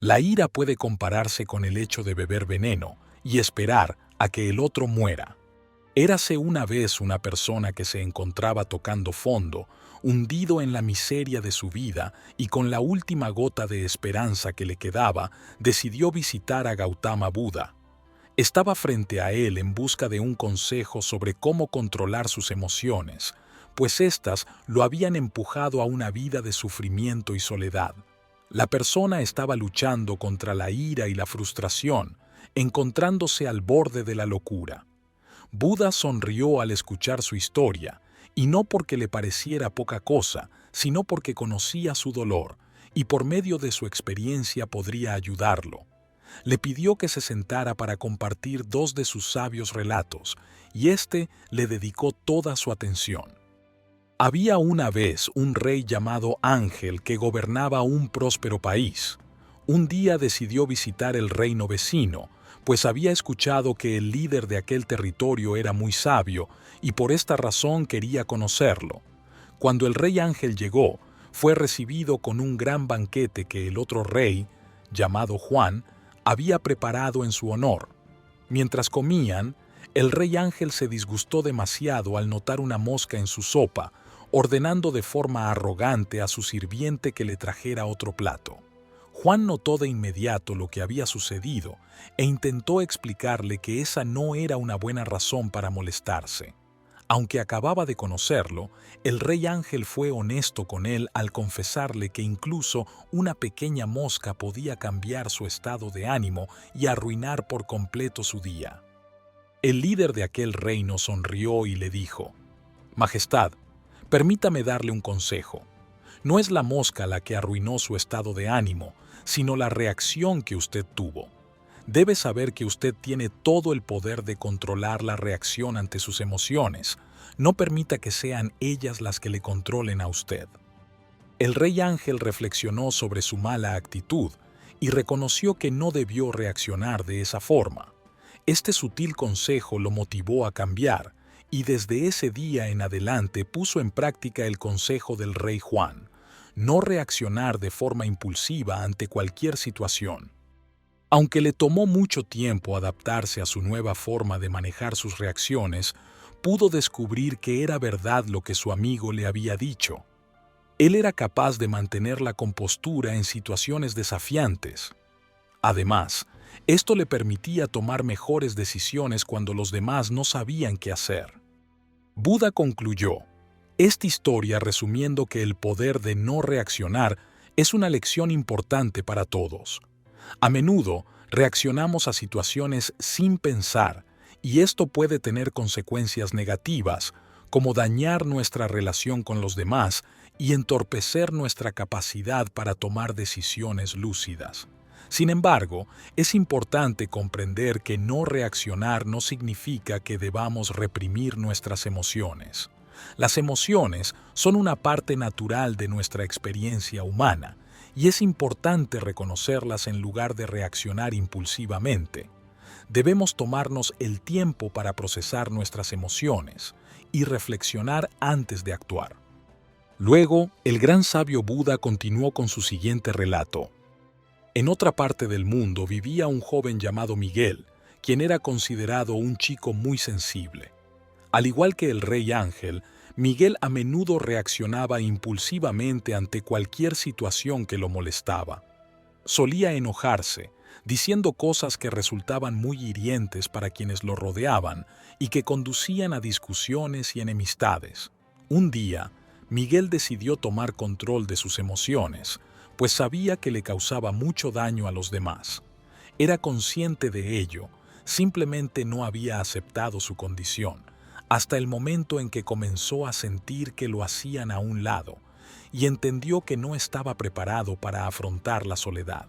La ira puede compararse con el hecho de beber veneno y esperar a que el otro muera. Érase una vez una persona que se encontraba tocando fondo, hundido en la miseria de su vida y con la última gota de esperanza que le quedaba, decidió visitar a Gautama Buda. Estaba frente a él en busca de un consejo sobre cómo controlar sus emociones, pues éstas lo habían empujado a una vida de sufrimiento y soledad. La persona estaba luchando contra la ira y la frustración, encontrándose al borde de la locura. Buda sonrió al escuchar su historia, y no porque le pareciera poca cosa, sino porque conocía su dolor, y por medio de su experiencia podría ayudarlo. Le pidió que se sentara para compartir dos de sus sabios relatos, y éste le dedicó toda su atención. Había una vez un rey llamado Ángel que gobernaba un próspero país. Un día decidió visitar el reino vecino, pues había escuchado que el líder de aquel territorio era muy sabio y por esta razón quería conocerlo. Cuando el rey Ángel llegó, fue recibido con un gran banquete que el otro rey, llamado Juan, había preparado en su honor. Mientras comían, el rey Ángel se disgustó demasiado al notar una mosca en su sopa, ordenando de forma arrogante a su sirviente que le trajera otro plato. Juan notó de inmediato lo que había sucedido e intentó explicarle que esa no era una buena razón para molestarse. Aunque acababa de conocerlo, el rey Ángel fue honesto con él al confesarle que incluso una pequeña mosca podía cambiar su estado de ánimo y arruinar por completo su día. El líder de aquel reino sonrió y le dijo: «Majestad, permítame darle un consejo. No es la mosca la que arruinó su estado de ánimo, sino la reacción que usted tuvo. Debe saber que usted tiene todo el poder de controlar la reacción ante sus emociones. No permita que sean ellas las que le controlen a usted». El rey Ángel reflexionó sobre su mala actitud y reconoció que no debió reaccionar de esa forma. Este sutil consejo lo motivó a cambiar, y desde ese día en adelante puso en práctica el consejo del rey Juan: no reaccionar de forma impulsiva ante cualquier situación. Aunque le tomó mucho tiempo adaptarse a su nueva forma de manejar sus reacciones, pudo descubrir que era verdad lo que su amigo le había dicho. Él era capaz de mantener la compostura en situaciones desafiantes. Además, esto le permitía tomar mejores decisiones cuando los demás no sabían qué hacer. Buda concluyó esta historia resumiendo que el poder de no reaccionar es una lección importante para todos. A menudo reaccionamos a situaciones sin pensar, y esto puede tener consecuencias negativas, como dañar nuestra relación con los demás y entorpecer nuestra capacidad para tomar decisiones lúcidas. Sin embargo, es importante comprender que no reaccionar no significa que debamos reprimir nuestras emociones. Las emociones son una parte natural de nuestra experiencia humana, y es importante reconocerlas en lugar de reaccionar impulsivamente. Debemos tomarnos el tiempo para procesar nuestras emociones y reflexionar antes de actuar. Luego, el gran sabio Buda continuó con su siguiente relato. En otra parte del mundo vivía un joven llamado Miguel, quien era considerado un chico muy sensible. Al igual que el rey Ángel, Miguel a menudo reaccionaba impulsivamente ante cualquier situación que lo molestaba. Solía enojarse, diciendo cosas que resultaban muy hirientes para quienes lo rodeaban y que conducían a discusiones y enemistades. Un día, Miguel decidió tomar control de sus emociones, pues sabía que le causaba mucho daño a los demás. Era consciente de ello, simplemente no había aceptado su condición, hasta el momento en que comenzó a sentir que lo hacían a un lado, y entendió que no estaba preparado para afrontar la soledad.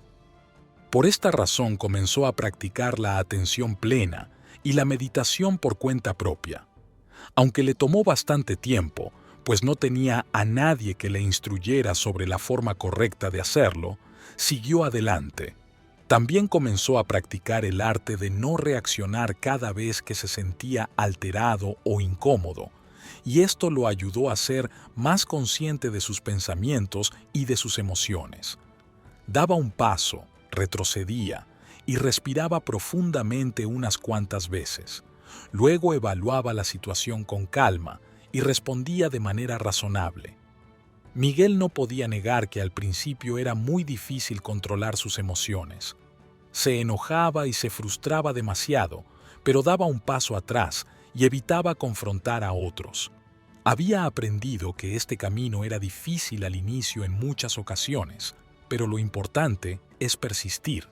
Por esta razón comenzó a practicar la atención plena y la meditación por cuenta propia. Aunque le tomó bastante tiempo, pues no tenía a nadie que le instruyera sobre la forma correcta de hacerlo, siguió adelante. También comenzó a practicar el arte de no reaccionar cada vez que se sentía alterado o incómodo, y esto lo ayudó a ser más consciente de sus pensamientos y de sus emociones. Daba un paso, retrocedía y respiraba profundamente unas cuantas veces. Luego evaluaba la situación con calma y respondía de manera razonable. Miguel no podía negar que al principio era muy difícil controlar sus emociones. Se enojaba y se frustraba demasiado, pero daba un paso atrás y evitaba confrontar a otros. Había aprendido que este camino era difícil al inicio en muchas ocasiones, pero lo importante es persistir.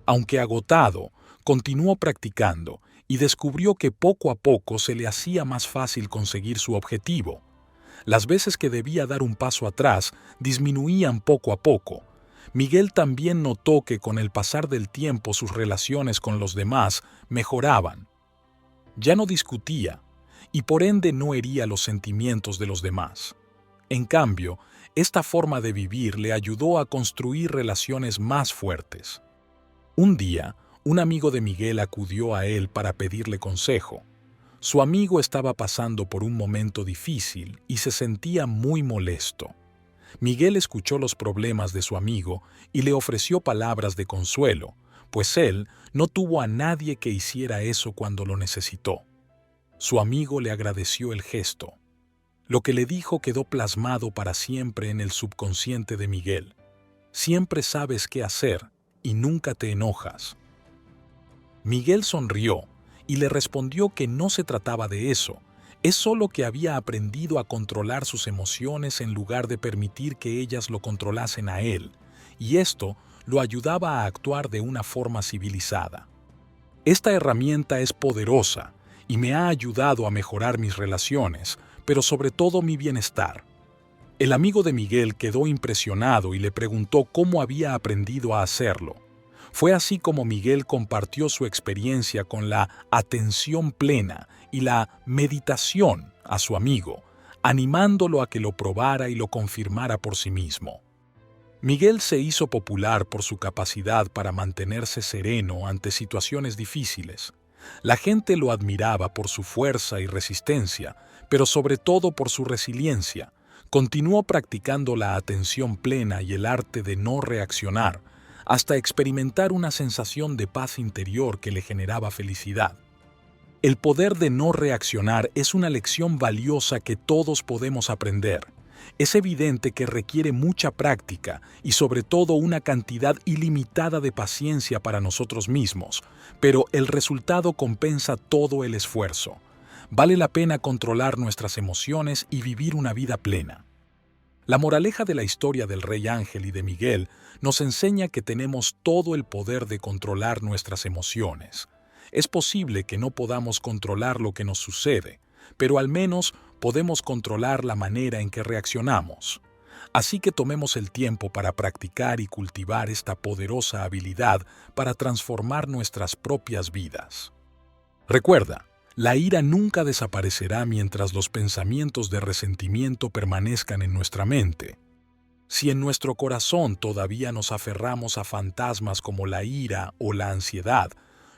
Aunque agotado, continuó practicando y descubrió que poco a poco se le hacía más fácil conseguir su objetivo. Las veces que debía dar un paso atrás disminuían poco a poco. Miguel también notó que con el pasar del tiempo sus relaciones con los demás mejoraban. Ya no discutía y por ende no hería los sentimientos de los demás. En cambio, esta forma de vivir le ayudó a construir relaciones más fuertes. Un día, un amigo de Miguel acudió a él para pedirle consejo. Su amigo estaba pasando por un momento difícil y se sentía muy molesto. Miguel escuchó los problemas de su amigo y le ofreció palabras de consuelo, pues él no tuvo a nadie que hiciera eso cuando lo necesitó. Su amigo le agradeció el gesto. Lo que le dijo quedó plasmado para siempre en el subconsciente de Miguel. Siempre sabes qué hacer y nunca te enojas. Miguel sonrió y le respondió que no se trataba de eso, es solo que había aprendido a controlar sus emociones en lugar de permitir que ellas lo controlasen a él, y esto lo ayudaba a actuar de una forma civilizada. Esta herramienta es poderosa y me ha ayudado a mejorar mis relaciones, pero sobre todo mi bienestar. El amigo de Miguel quedó impresionado y le preguntó cómo había aprendido a hacerlo. Fue así como Miguel compartió su experiencia con la atención plena y la meditación a su amigo, animándolo a que lo probara y lo confirmara por sí mismo. Miguel se hizo popular por su capacidad para mantenerse sereno ante situaciones difíciles. La gente lo admiraba por su fuerza y resistencia, pero sobre todo por su resiliencia. Continuó practicando la atención plena y el arte de no reaccionar, hasta experimentar una sensación de paz interior que le generaba felicidad. El poder de no reaccionar es una lección valiosa que todos podemos aprender. Es evidente que requiere mucha práctica y sobre todo una cantidad ilimitada de paciencia para nosotros mismos, pero el resultado compensa todo el esfuerzo. Vale la pena controlar nuestras emociones y vivir una vida plena. La moraleja de la historia del Rey Ángel y de Miguel nos enseña que tenemos todo el poder de controlar nuestras emociones. Es posible que no podamos controlar lo que nos sucede, pero al menos podemos controlar la manera en que reaccionamos. Así que tomemos el tiempo para practicar y cultivar esta poderosa habilidad para transformar nuestras propias vidas. Recuerda, la ira nunca desaparecerá mientras los pensamientos de resentimiento permanezcan en nuestra mente. Si en nuestro corazón todavía nos aferramos a fantasmas como la ira o la ansiedad,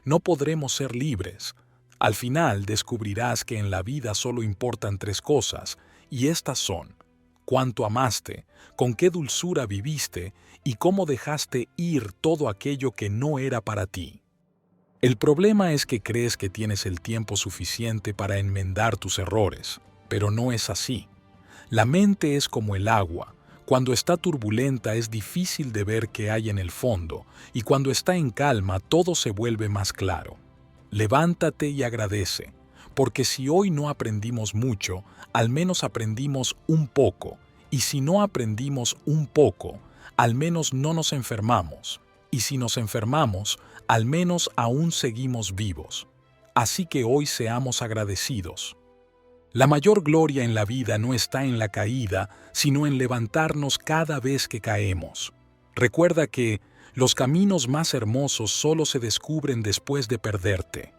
no podremos ser libres. Al final descubrirás que en la vida solo importan 3 cosas, y estas son: cuánto amaste, con qué dulzura viviste y cómo dejaste ir todo aquello que no era para ti. El problema es que crees que tienes el tiempo suficiente para enmendar tus errores, pero no es así. La mente es como el agua. Cuando está turbulenta es difícil de ver qué hay en el fondo, y cuando está en calma todo se vuelve más claro. Levántate y agradece, porque si hoy no aprendimos mucho, al menos aprendimos un poco, y si no aprendimos un poco, al menos no nos enfermamos, y si nos enfermamos, al menos aún seguimos vivos. Así que hoy seamos agradecidos. La mayor gloria en la vida no está en la caída, sino en levantarnos cada vez que caemos. Recuerda que los caminos más hermosos solo se descubren después de perderte.